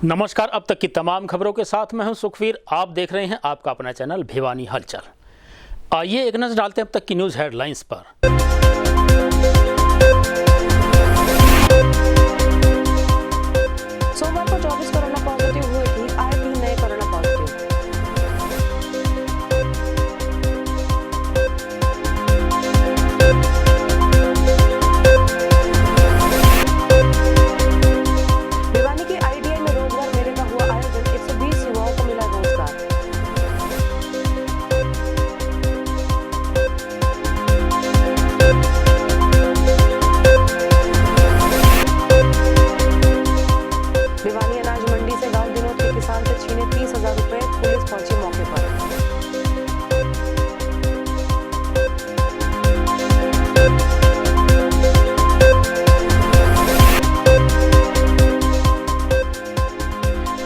नमस्कार। अब तक की तमाम खबरों के साथ मैं हूं सुखवीर। आप देख रहे हैं आपका अपना चैनल भिवानी हलचल। आइए एक नजर डालते हैं अब तक की न्यूज़ हेडलाइंस पर। सोमवार को 24 कोरोना पॉजिटिव हुए ठीक, आए 3 नए कोरोना पॉजिटिव। भिवानी के आईटीआई में रोजगार मेले का हुआ आयोजन, 120 युवाओं को मिला रोजगार। भिवानी अनाज मंडी से गांव दिनों के किसान से छीने 30,000 रुपए, पुलिस पहुंची मौके पर।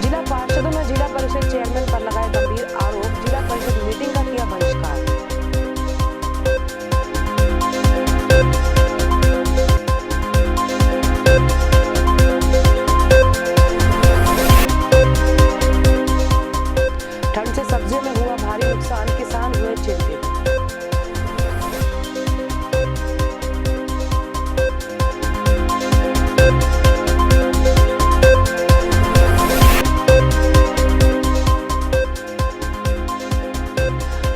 जिला पार्षदों ने जिला परिषद चेयरमैन पर लगाए गंभीर आरोप, जिला परिषद मीटिंग का किया बहिष्कार। ठंड से सब्जियों में हुआ भारी नुकसान, किसान हुए चिंतित।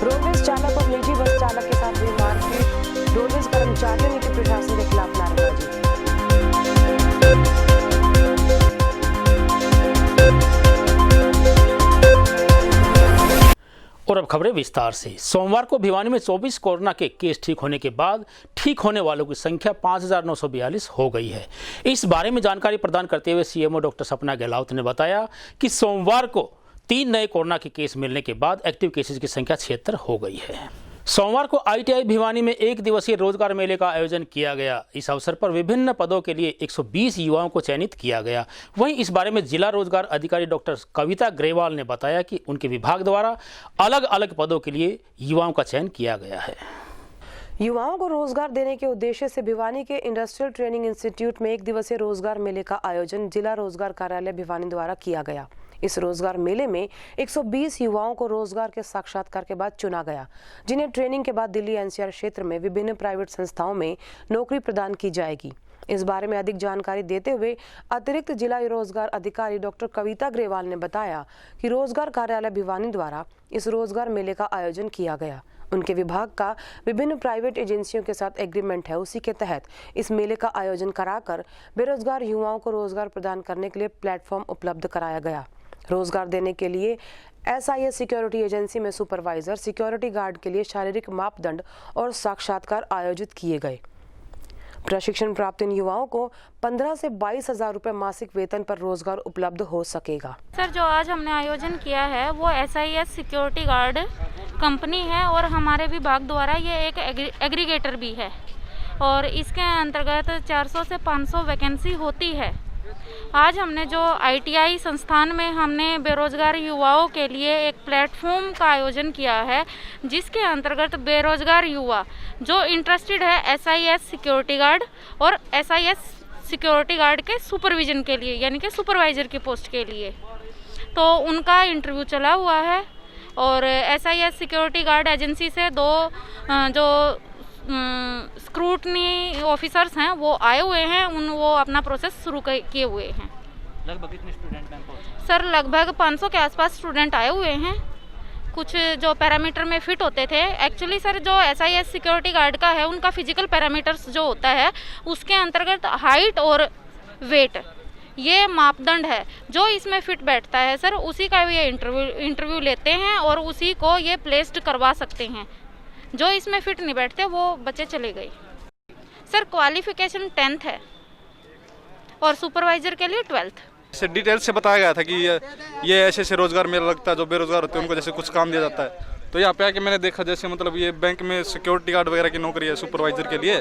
रोडवेज चालक और निजी बस चालक के साथ हुई मारपीट, रोडवेज कर्मचारियों ने की प्रशासन के खिलाफ नारेबाजी। और अब खबरें विस्तार से। सोमवार को भिवानी में 24 कोरोना के केस ठीक होने के बाद ठीक होने वालों की संख्या 5,942 हो गई है। इस बारे में जानकारी प्रदान करते हुए सीएमओ डॉक्टर सपना गहलोत ने बताया कि सोमवार को 3 नए कोरोना के केस मिलने के बाद एक्टिव केसेज की संख्या 76 हो गई है। सोमवार को आईटीआई भिवानी में 1 दिवसीय रोजगार मेले का आयोजन किया गया। इस अवसर पर विभिन्न पदों के लिए 120 युवाओं को चयनित किया गया। वहीं इस बारे में जिला रोजगार अधिकारी डॉक्टर कविता ग्रेवाल ने बताया कि उनके विभाग द्वारा अलग अलग पदों के लिए युवाओं का चयन किया गया है। युवाओं को रोजगार देने के उद्देश्य से भिवानी के इंडस्ट्रियल ट्रेनिंग इंस्टीट्यूट में 1 दिवसीय रोजगार मेले का आयोजन जिला रोजगार कार्यालय भिवानी द्वारा किया गया। इस रोजगार मेले में 120 युवाओं को रोजगार के साक्षात्कार के बाद चुना गया, जिन्हें ट्रेनिंग के बाद दिल्ली एनसीआर क्षेत्र में विभिन्न प्राइवेट संस्थाओं में नौकरी प्रदान की जाएगी। इस बारे में अधिक जानकारी देते हुए अतिरिक्त जिला रोजगार अधिकारी डॉक्टर कविता ग्रेवाल ने बताया कि रोजगार कार्यालय भिवानी द्वारा इस रोजगार मेले का आयोजन किया गया। उनके विभाग का विभिन्न प्राइवेट एजेंसियों के साथ एग्रीमेंट है। उसी के तहत इस मेले का आयोजन कराकर बेरोजगार युवाओं को रोजगार प्रदान करने के लिए प्लेटफॉर्म उपलब्ध कराया गया। रोजगार देने के लिए SIS सिक्योरिटी एजेंसी में सुपरवाइजर, सिक्योरिटी गार्ड के लिए शारीरिक मापदंड और साक्षात्कार आयोजित किए गए। प्रशिक्षण प्राप्त इन युवाओं को 15 से 22,000 रुपए मासिक वेतन पर रोजगार उपलब्ध हो सकेगा। सर, जो आज हमने आयोजन किया है वो SIS सिक्योरिटी गार्ड कंपनी है और हमारे विभाग द्वारा ये एक एग्रीगेटर भी है और इसके अंतर्गत 400 से 500 वैकेंसी होती है। आज हमने जो ITI संस्थान में हमने बेरोजगार युवाओं के लिए एक प्लेटफॉर्म का आयोजन किया है, जिसके अंतर्गत बेरोजगार युवा जो इंटरेस्टेड है SIS सिक्योरिटी गार्ड और SIS सिक्योरिटी गार्ड के सुपरविजन के लिए, यानी कि सुपरवाइजर की पोस्ट के लिए, तो उनका इंटरव्यू चला हुआ है। और SIS सिक्योरिटी गार्ड एजेंसी से 2 जो स्क्रूटनी ऑफिसर्स हैं वो आए हुए हैं, वो अपना प्रोसेस शुरू किए हुए हैं। लगभग कितने स्टूडेंट हैं? सर, लगभग 500 के आसपास स्टूडेंट आए हुए हैं। कुछ जो पैरामीटर में फिट होते थे, एक्चुअली सर जो SIS सिक्योरिटी गार्ड का है उनका फिजिकल पैरामीटर्स जो होता है उसके अंतर्गत हाइट और वेट ये मापदंड है। जो इसमें फिट बैठता है सर उसी का ये इंटरव्यू लेते हैं और उसी को ये प्लेस्ड करवा सकते हैं। जो इसमें फिट नहीं बैठते वो बच्चे चले गए। सर, क्वालिफिकेशन 10th है और सुपरवाइजर के लिए 12th। से डिटेल से बताया गया था कि ये ऐसे ऐसे रोजगार मेला लगता है, जो बेरोजगार होते हैं उनको जैसे कुछ काम दिया जाता है। तो यहाँ पे आके मैंने देखा जैसे मतलब ये बैंक में सिक्योरिटी गार्ड वगैरह की नौकरी है सुपरवाइजर के लिए,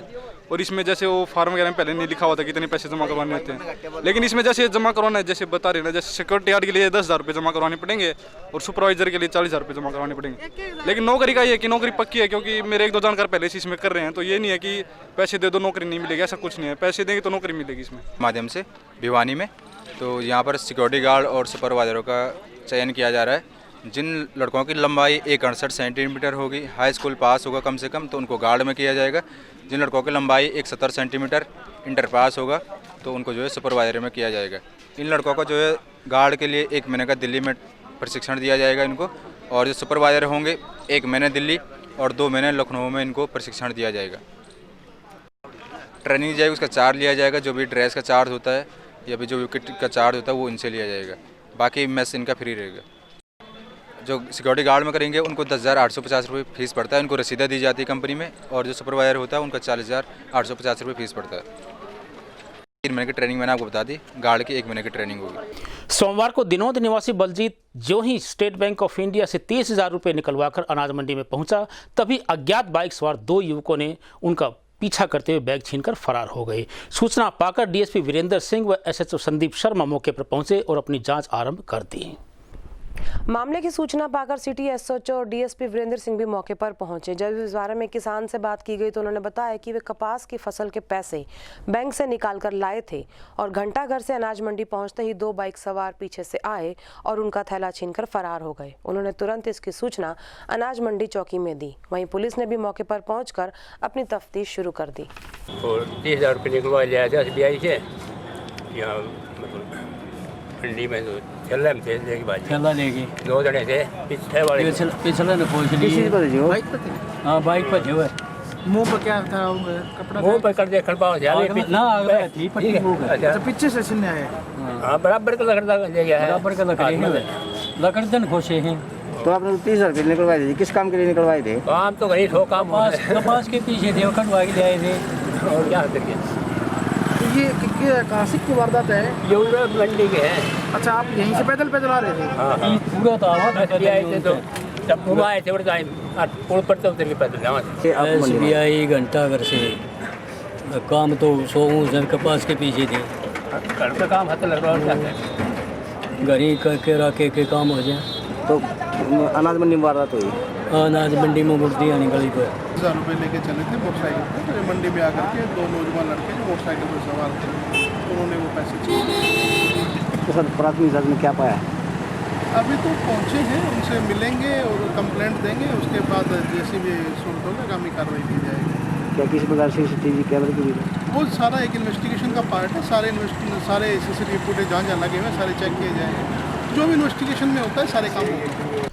और इसमें जैसे वो फार्म वगैरह में पहले नहीं लिखा हुआ था कितने पैसे जमा करवाने होते हैं, लेकिन इसमें जैसे जमा करवाना है जैसे बता रहे ना, जैसे सिक्योरिटी गार्ड के लिए 10,000 रुपये जमा करवाने पड़ेंगे और सुपरवाइजर के लिए 40,000 रुपये जमा करवाने पड़ेंगे। लेकिन नौकरी का ये कि नौकरी पक्की है, क्योंकि मेरे 1-2 जानकार पहले से इसमें कर रहे हैं, तो ये नहीं है कि पैसे दे दो नौकरी नहीं मिलेगी, ऐसा कुछ नहीं है। पैसे देंगे तो नौकरी मिलेगी इसमें माध्यम से भिवानी में तो यहाँ पर सिक्योरिटी गार्ड और सुपरवाइजरों का चयन किया जा रहा है। जिन लड़कों की लंबाई 168 सेंटीमीटर होगी, हाई स्कूल पास होगा कम से कम, तो उनको गार्ड में किया जाएगा। जिन लड़कों की लंबाई 170 सेंटीमीटर इंटर पास होगा तो उनको जो है सुपरवाइजर में किया जाएगा। इन लड़कों को जो है गार्ड के लिए 1 महीने का दिल्ली में प्रशिक्षण दिया जाएगा इनको, और जो सुपरवाइजर होंगे 1 महीने दिल्ली और 2 महीने लखनऊ में इनको प्रशिक्षण दिया जाएगा। ट्रेनिंग जाएगी, उसका चार्ज लिया जाएगा। जो भी ड्रेस का चार्ज होता है या फिर जो भी किट का चार्ज होता है वो इनसे लिया जाएगा। बाकी मेस इनका फ्री रहेगा। जो सिक्योरिटी गार्ड में करेंगे उनको 10,850 रुपये फीस पड़ता है, उनको रसीदा दी जाती है कंपनी में। और जो सुपरवाइजर होता है उनका 40,850 रुपये फीस पड़ता है। 3 महीने की ट्रेनिंग मैंने आपको बता दी, गार्ड की 1 महीने की ट्रेनिंग होगी। सोमवार को दिनोद निवासी बलजीत जो ही स्टेट बैंक ऑफ इंडिया से 30,000 रुपये निकलवाकर अनाज मंडी में पहुंचा, तभी अज्ञात बाइक सवार 2 युवकों ने उनका पीछा करते हुए बैग छीनकर फरार हो गए। सूचना पाकर डीएसपी वीरेंद्र सिंह व एसएचओ संदीप शर्मा मौके पर पहुंचे और अपनी जांच आरंभ कर दी। मामले की सूचना पाकर सिटी एसएचओ और डीएसपी वीरेंद्र सिंह भी मौके पर पहुंचे। जब इस बारे में किसान से बात की गई तो उन्होंने बताया कि वे कपास की फसल के पैसे बैंक से निकालकर लाए थे और घंटाघर से अनाज मंडी पहुंचते ही 2 बाइक सवार पीछे से आए और उनका थैला छीनकर फरार हो गए। उन्होंने तुरंत इसकी सूचना अनाज मंडी चौकी में दी। वहीं पुलिस ने भी मौके पर पहुंचकर अपनी तफ्तीश शुरू कर दी। 30,000 रुपये निकलवा लिया था SBI से, यहाँ मंडी में तो चल चला लेगी 2 जने थे पिछले वाले पिछले ने पूछ ली बाइक पर। हाँ बाइक पर जो है मुंह पर क्या था कपड़ा, मुंह पर कर दे खड़पा ना आ थी पट्टी मुंह का। अच्छा पीछे से सिलने आए। हाँ बराबर का लकड़ा ले गया है, बराबर का लकड़ दन खोसे हैं। तो आपने 30,000 रुपये निकलवाए थे, किस काम के लिए निकलवाए थे? काम तो कहीं ठो काम कपास के पीछे थे, कटवा के ले आए थे और क्या करके। ये कहाँ से की वारदात है? ये मंडी के हैं। अच्छा आप यहीं से पैदल आ रहे थे? हाँ पूरा था आए थे तो जब घुमा आए थे पुल पर तो उतर के पैदल SBI घंटाघर से काम तो 100 कपास के पीछे थे। घर का काम हाथ लग रहा है, घर ही करके रखे के काम हो जाए। तो अनाज मंडी में वारदात हुई? अनाज मंडी में मुर्दी आने गली पर 1000 रुपये लेके चले थे मोटरसाइकिल पर। तो मंडी में आकर के 2 नौजवान लड़के जो मोटरसाइकिल पर सवार थे उन्होंने वो पैसे छीने। तो सर प्राथमिक जांच में क्या पाया? अभी तो पहुँचे हैं, उनसे मिलेंगे और कंप्लेंट देंगे। उसके बाद जैसे भी सूरत होगा आगामी कार्रवाई की जाएगी। क्या किसी प्रकार से CCTV कैमरे की भी? वो सारा एक इन्वेस्टिगेशन का पार्ट है। सारे CCTV फुटेज जहाँ जहाँ लगे हुए हैं सारे चेक किए जाएंगे। जो भी इन्वेस्टिगेशन में होता है सारे काम होंगे।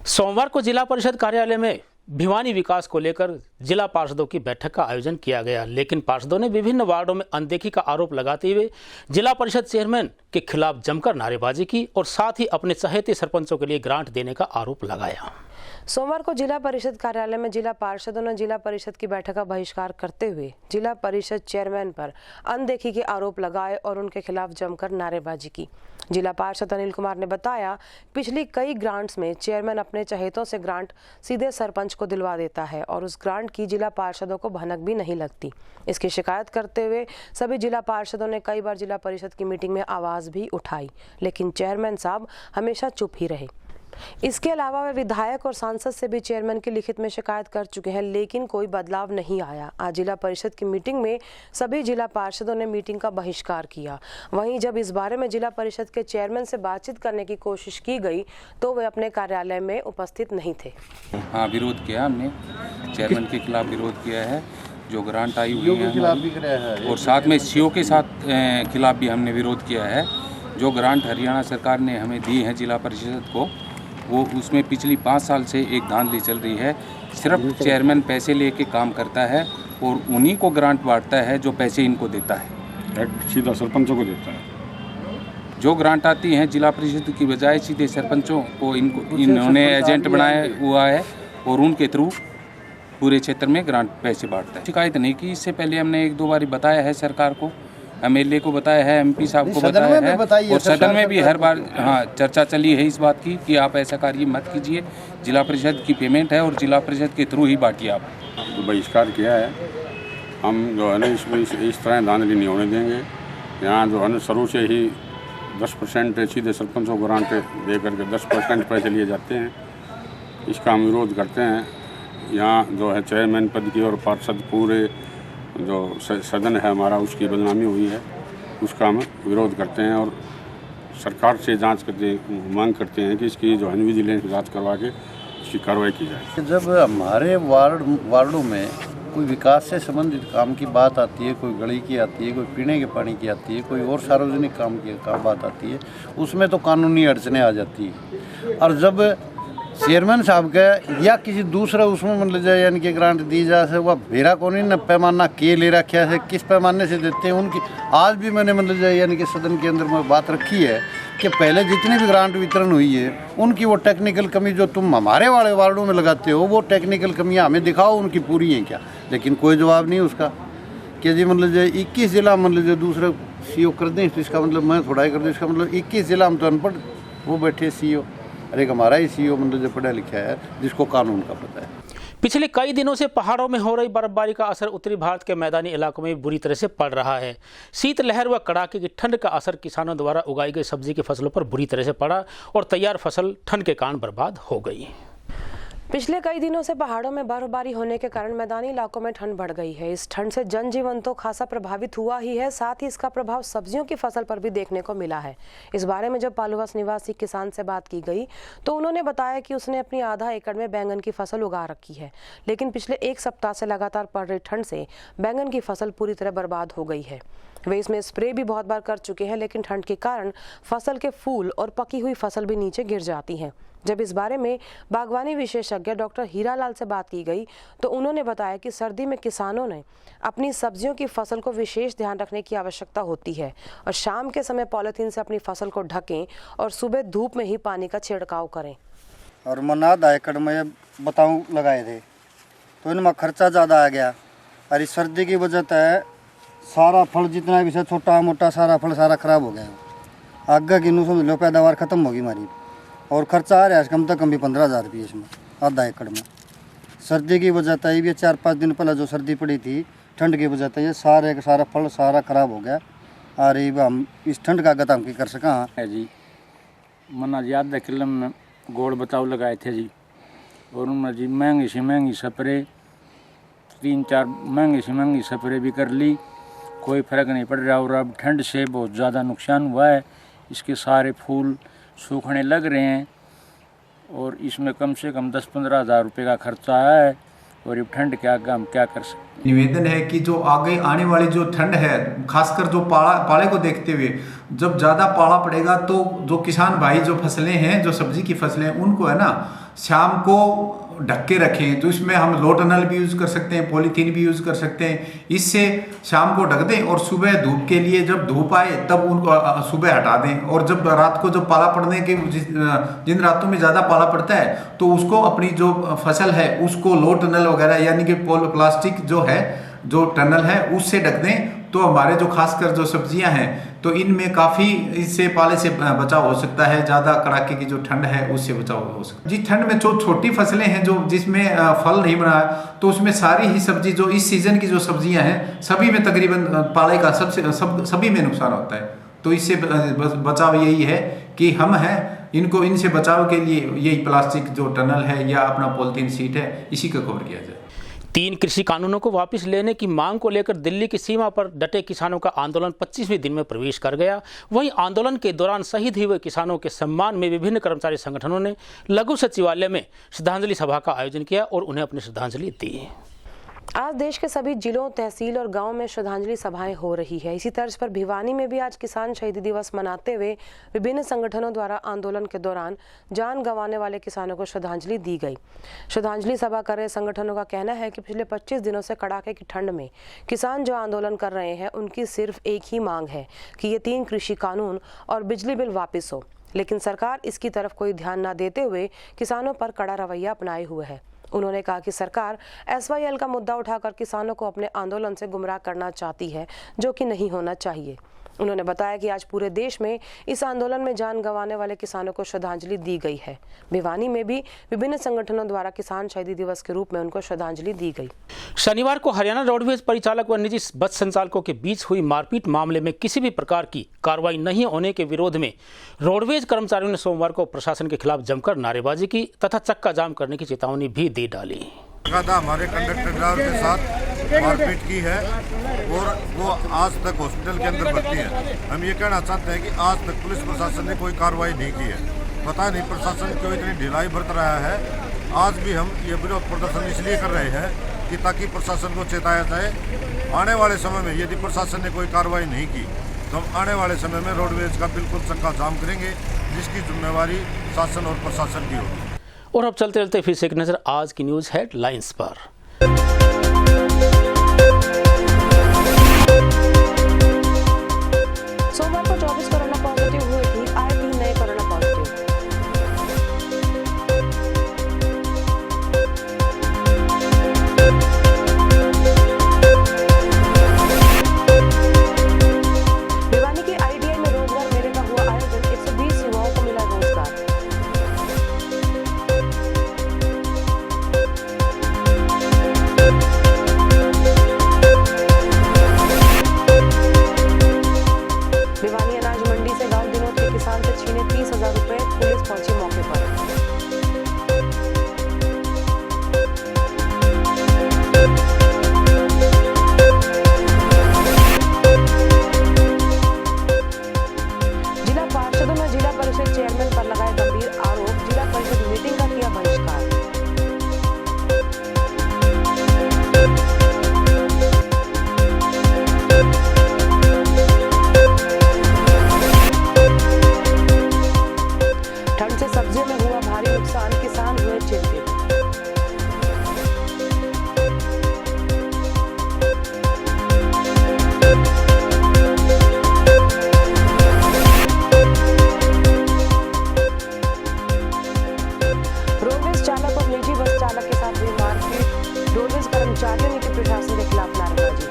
सोमवार को जिला परिषद कार्यालय में भिवानी विकास को लेकर जिला पार्षदों की बैठक का आयोजन किया गया, लेकिन पार्षदों ने विभिन्न वार्डों में अनदेखी का आरोप लगाते हुए जिला परिषद चेयरमैन के खिलाफ जमकर नारेबाजी की और साथ ही अपने चहेते सरपंचों के लिए ग्रांट देने का आरोप लगाया। सोमवार को जिला परिषद कार्यालय में जिला पार्षदों ने जिला परिषद की बैठक का बहिष्कार करते हुए जिला परिषद चेयरमैन पर अनदेखी के आरोप लगाए और उनके खिलाफ जमकर नारेबाजी की। जिला पार्षद अनिल कुमार ने बताया, पिछली कई ग्रांट्स में चेयरमैन अपने चहेतों से ग्रांट सीधे सरपंच को दिलवा देता है और उस ग्रांट की जिला पार्षदों को भनक भी नहीं लगती। इसकी शिकायत करते हुए सभी जिला पार्षदों ने कई बार जिला परिषद की मीटिंग में आवाज भी उठाई, लेकिन चेयरमैन साहब हमेशा चुप ही रहे। इसके अलावा वे विधायक और सांसद से भी चेयरमैन की लिखित में शिकायत कर चुके हैं, लेकिन कोई बदलाव नहीं आया। आज जिला परिषद की मीटिंग में सभी जिला पार्षदों ने मीटिंग का बहिष्कार किया। वहीं जब इस बारे में जिला परिषद के चेयरमैन से बातचीत करने की कोशिश की गई तो वे अपने कार्यालय में उपस्थित नहीं थे। हाँ विरोध किया, हमने चेयरमैन के खिलाफ विरोध किया है। जो ग्रांट आई हुई है और साथ में सीओ के साथ खिलाफ भी हमने विरोध किया है। जो ग्रांट हरियाणा सरकार ने हमें दी है जिला परिषद को, वो उसमें पिछली 5 साल से एक धांधली चल रही है। सिर्फ चेयरमैन पैसे लेके काम करता है और उन्हीं को ग्रांट बांटता है जो पैसे इनको देता है, सीधा सरपंचों को देता है। जो ग्रांट आती हैं जिला परिषद की बजाय सीधे सरपंचों को इन्होंने एजेंट बनाया हुआ है और उनके थ्रू पूरे क्षेत्र में ग्रांट पैसे बांटता है। शिकायत नहीं की, इससे पहले हमने 1-2 बार बताया है सरकार को, MLA को बताया है, MP साहब को बताया है और सदन में भी हर बार चर्चा चली है इस बात की कि आप ऐसा कार्य मत कीजिए, जिला परिषद की पेमेंट है और जिला परिषद के थ्रू ही बांटिए। आप तो बहिष्कार किया है, हम जो है ना इसमें इस तरह धांधली नहीं होने देंगे। यहाँ जो है ना शुरू से ही 10% सीधे सरपंचों को ग्रांट दे करके 10% पैसे लिए जाते हैं। इसका हम विरोध करते हैं। यहाँ जो है चेयरमैन पद की और पार्षद पूरे जो सदन है हमारा उसकी बदनामी हुई है, उसका हम विरोध करते हैं और सरकार से जांच करते मांग करते हैं कि इसकी जो है विजिलेंस जांच करवा के इसकी कार्रवाई की जाए। जब हमारे वार्डों में कोई विकास से संबंधित काम की बात आती है, कोई गली की आती है, कोई पीने के पानी की आती है, कोई और सार्वजनिक काम की बात आती है, उसमें तो कानूनी अड़चनें आ जाती हैं। और जब चेयरमैन साहब के या किसी दूसरा उसमें मतलब जाए यानी कि ग्रांट दी जा से वह भेरा को नहीं न पैमाना के ले रखा है, किस पैमाने से देते हैं उनकी। आज भी मैंने मतलब जाए यानी कि सदन के अंदर में बात रखी है कि पहले जितनी भी ग्रांट वितरण हुई है उनकी वो टेक्निकल कमी जो तुम हमारे वाले वार्डों में लगाते हो वो टेक्निकल कमियां हमें दिखाओ, उनकी पूरी हैं क्या। लेकिन कोई जवाब नहीं उसका कि जी मतलब जो 21 ज़िला मतलब जो दूसरा सीओ कर दें, इसका मतलब मैं थोड़ा ही कर दूँ, इसका मतलब 21 ज़िला हम तो अनपढ़ वो बैठे सीओ, अरे हमारा ही सीओ मतलब जो पढ़ा लिखा है जिसको कानून का पता है। पिछले कई दिनों से पहाड़ों में हो रही बर्फबारी का असर उत्तरी भारत के मैदानी इलाकों में बुरी तरह से पड़ रहा है। शीतलहर व कड़ाके की ठंड का असर किसानों द्वारा उगाई गई सब्जी की फसलों पर बुरी तरह से पड़ा और तैयार फसल ठंड के कारण बर्बाद हो गई। पिछले कई दिनों से पहाड़ों में बर्फबारी होने के कारण मैदानी इलाकों में ठंड बढ़ गई है। इस ठंड से जनजीवन तो खासा प्रभावित हुआ ही है, साथ ही इसका प्रभाव सब्जियों की फसल पर भी देखने को मिला है। इस बारे में जब पालुवास निवासी किसान से बात की गई तो उन्होंने बताया कि उसने अपनी आधा एकड़ में बैंगन की फसल उगा रखी है, लेकिन पिछले एक सप्ताह से लगातार पड़ रही ठंड से बैंगन की फसल पूरी तरह बर्बाद हो गई है। वे इसमें स्प्रे भी बहुत बार कर चुके हैं, लेकिन ठंड के कारण फसल के फूल और पकी हुई फसल भी नीचे गिर जाती हैं। जब इस बारे में बागवानी विशेषज्ञ डॉक्टर हीरालाल से बात की गई तो उन्होंने बताया कि सर्दी में किसानों ने अपनी सब्जियों की फसल को विशेष ध्यान रखने की आवश्यकता होती है और शाम के समय पॉलीथीन से अपनी फसल को ढकें और सुबह धूप में ही पानी का छिड़काव करें। और मैंने आधा एकड़ में बताऊँ लगाए थे तो इनमें खर्चा ज़्यादा आ गया और इस सर्दी की वजह से सारा फल जितना भी से छोटा मोटा सारा फल सारा खराब हो गया। आगे की नू समझ लो पैदावार ख़त्म होगी हमारी और खर्चा आ रहा है कम से कम भी 15,000 रुपये इसमें आधा एकड़ में। सर्दी की वजह से ये 4-5 दिन पहले जो सर्दी पड़ी थी ठंड की वजह से ये सारा फल सारा खराब हो गया। और ये हम इस ठंड का गता हम की कर सका है जी। मना याद किलो में गोड़ बताओ लगाए थे जी, और उनमें जी महंगी से महंगी स्प्रे 3-4 महंगी से महंगी स्प्रे भी कर ली, कोई फ़र्क नहीं पड़ रहा। और अब ठंड से बहुत ज़्यादा नुकसान हुआ है, इसके सारे फूल सूखने लग रहे हैं और इसमें कम से कम 10-15 हज़ार रुपये का खर्चा आया है। और ये ठंड के आगे हम क्या कर सकते। निवेदन है कि जो आगे आने वाली जो ठंड है, खासकर जो पाले को देखते हुए जब ज़्यादा पाला पड़ेगा तो जो किसान भाई जो फसलें हैं, जो सब्जी की फसलें हैं, उनको है ना शाम को ढक के रखें। तो इसमें हम लो टनल भी यूज़ कर सकते हैं, पॉलीथीन भी यूज़ कर सकते हैं। इससे शाम को ढक दें और सुबह धूप के लिए जब धूप आए तब उनको सुबह हटा दें। और जब रात को जब पाला पड़ने के जिन रातों में ज़्यादा पाला पड़ता है तो उसको अपनी जो फसल है उसको लो टनल वगैरह यानी कि प्लास्टिक जो है जो टनल है उससे ढक दें। तो हमारे जो खासकर जो सब्जियां हैं तो इनमें काफ़ी इससे पाले से बचाव हो सकता है। ज़्यादा कड़ाके की जो ठंड है उससे बचाव हो सकता है जी। ठंड में जो छोटी फसलें हैं जो जिसमें फल नहीं बना है तो उसमें सारी ही सब्जी जो इस सीज़न की जो सब्जियां हैं सभी में तकरीबन पाले का सभी में नुकसान होता है। तो इससे बचाव यही है कि हम हैं इनको इनसे बचाव के लिए यही प्लास्टिक जो टनल है या अपना पॉलीथीन सीट है इसी का कवर किया जाए। 3 कृषि कानूनों को वापस लेने की मांग को लेकर दिल्ली की सीमा पर डटे किसानों का आंदोलन 25वें दिन में प्रवेश कर गया। वहीं आंदोलन के दौरान शहीद हुए किसानों के सम्मान में विभिन्न कर्मचारी संगठनों ने लघु सचिवालय में श्रद्धांजलि सभा का आयोजन किया और उन्हें अपनी श्रद्धांजलि दी। आज देश के सभी जिलों, तहसील और गांव में श्रद्धांजलि सभाएं हो रही है। इसी तर्ज पर भिवानी में भी आज किसान शहीदी दिवस मनाते हुए विभिन्न संगठनों द्वारा आंदोलन के दौरान जान गंवाने वाले किसानों को श्रद्धांजलि दी गई। श्रद्धांजलि सभा कर रहे संगठनों का कहना है कि पिछले 25 दिनों से कड़ाके की ठंड में किसान जो आंदोलन कर रहे हैं उनकी सिर्फ एक ही मांग है कि ये 3 कृषि कानून और बिजली बिल वापस हो, लेकिन सरकार इसकी तरफ कोई ध्यान न देते हुए किसानों पर कड़ा रवैया अपनाए हुए है। उन्होंने कहा कि सरकार SYL का मुद्दा उठाकर किसानों को अपने आंदोलन से गुमराह करना चाहती है, जो कि नहीं होना चाहिए। उन्होंने बताया कि आज पूरे देश में इस आंदोलन में जान गंवाने वाले किसानों को श्रद्धांजलि दी गई है। भिवानी में भी विभिन्न संगठनों द्वारा किसान शहीदी दिवस के रूप में उनको श्रद्धांजलि दी गई। शनिवार को हरियाणा रोडवेज परिचालक व निजी बस संचालकों के बीच हुई मारपीट मामले में किसी भी प्रकार की कार्रवाई नहीं होने के विरोध में रोडवेज कर्मचारियों ने सोमवार को प्रशासन के खिलाफ जमकर नारेबाजी की तथा चक्का जाम करने की चेतावनी भी दे डाली। हमारे कंडक्टर ड्राइवर के साथ मारपीट की है और वो आज तक हॉस्पिटल के अंदर भर्ती है। हम ये कहना चाहते हैं कि आज तक पुलिस प्रशासन ने कोई कार्रवाई नहीं की है। पता नहीं प्रशासन क्यों इतनी ढिलाई बरत रहा है। आज भी हम ये विरोध प्रदर्शन इसलिए कर रहे हैं कि ताकि प्रशासन को चेताया जाए। आने वाले समय में यदि प्रशासन ने कोई कार्रवाई नहीं की तो हम आने वाले समय में रोडवेज का बिल्कुल चक्का जाम करेंगे, जिसकी जिम्मेवारी शासन और प्रशासन की होगी। और अब चलते चलते फिर से एक नज़र आज की न्यूज़ हेडलाइंस पर। सोमवार को 24 कोरोना पॉजिटिव हुए ठीक, आए 3 नए कोरोना पॉजिटिव। भिवानी के ITI में रोजगार मेले का हुआ आयोजन, 120 युवाओं को मिला रोजगार। भिवानी अनाज मंडी से गांव दिनों के किसान से छीने 30,000 रुपए, पुलिस पहुंची मौके पर। जिला पार्षदों ने जिला परिषद चेयरमैन पर लगाए गंभीर आरोप, जिला परिषद मीटिंग का किया बहिष्कार। ठंड से सब्जियों में हुआ भारी नुकसान, किसान हुए चिंतित। रोडवेज चालक और निजी बस चालक के साथ हुई मारपीट, रोडवेज कर्मचारियों ने की प्रशासन के खिलाफ नारेबाजी।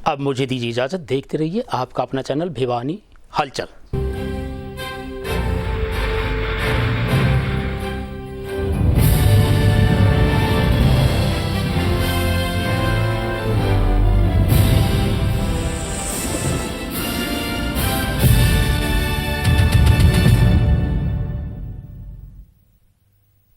अब मुझे दीजिए इजाज़त, देखते रहिए आपका अपना चैनल भिवानी हलचल।